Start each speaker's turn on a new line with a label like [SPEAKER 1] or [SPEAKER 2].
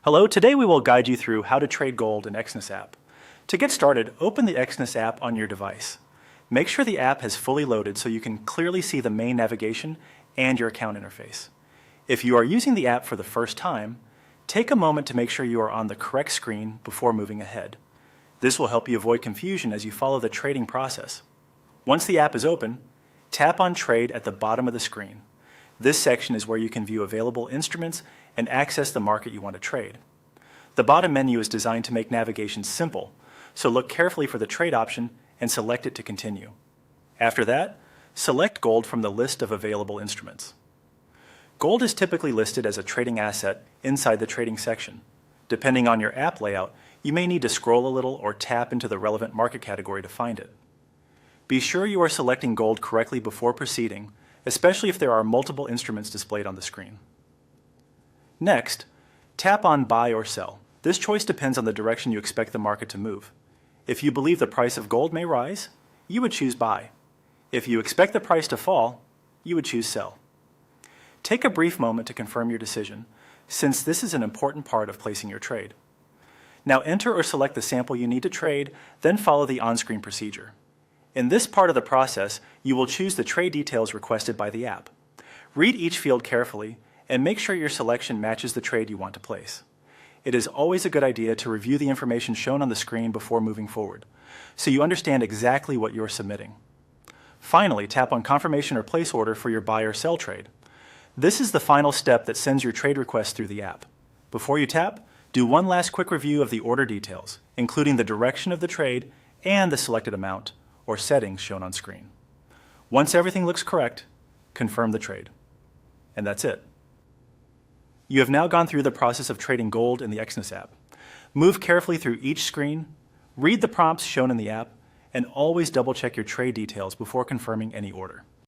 [SPEAKER 1] Hello, today we will guide you through how to trade gold in Exness App. To get started, open the Exness App on your device. Make sure the app has fully loaded so you can clearly see the main navigation and your account interface. If you are using the app for the first time, take a moment to make sure you are on the correct screen before moving ahead. This will help you avoid confusion as you follow the trading process. Once the app is open, tap on Trade at the bottom of the screen. This section is where you can view available instruments and access the market you want to trade. The bottom menu is designed to make navigation simple, so look carefully for the trade option and select it to continue. After that, select gold from the list of available instruments. Gold is typically listed as a trading asset inside the trading section. Depending on your app layout, you may need to scroll a little or tap into the relevant market category to find it. Be sure you are selecting gold correctly before proceeding, especially if there are multiple instruments displayed on the screen. Next, tap on Buy or Sell. This choice depends on the direction you expect the market to move. If you believe the price of gold may rise, you would choose Buy. If you expect the price to fall, you would choose Sell. Take a brief moment to confirm your decision, since this is an important part of placing your trade. Now enter or select the sample you need to trade, then follow the on-screen procedure. In this part of the process, you will choose the trade details requested by the app. Read each field carefully and make sure your selection matches the trade you want to place. It is always a good idea to review the information shown on the screen before moving forward, so you understand exactly what you're submitting. Finally, tap on Confirmation or Place Order for your buy or sell trade. This is the final step that sends your trade request through the app. Before you tap, do one last quick review of the order details, including the direction of the trade and the selected amount or settings shown on screen. Once everything looks correct, confirm the trade. And that's it. You have now gone through the process of trading gold in the Exness app. Move carefully through each screen, read the prompts shown in the app, and always double-check your trade details before confirming any order.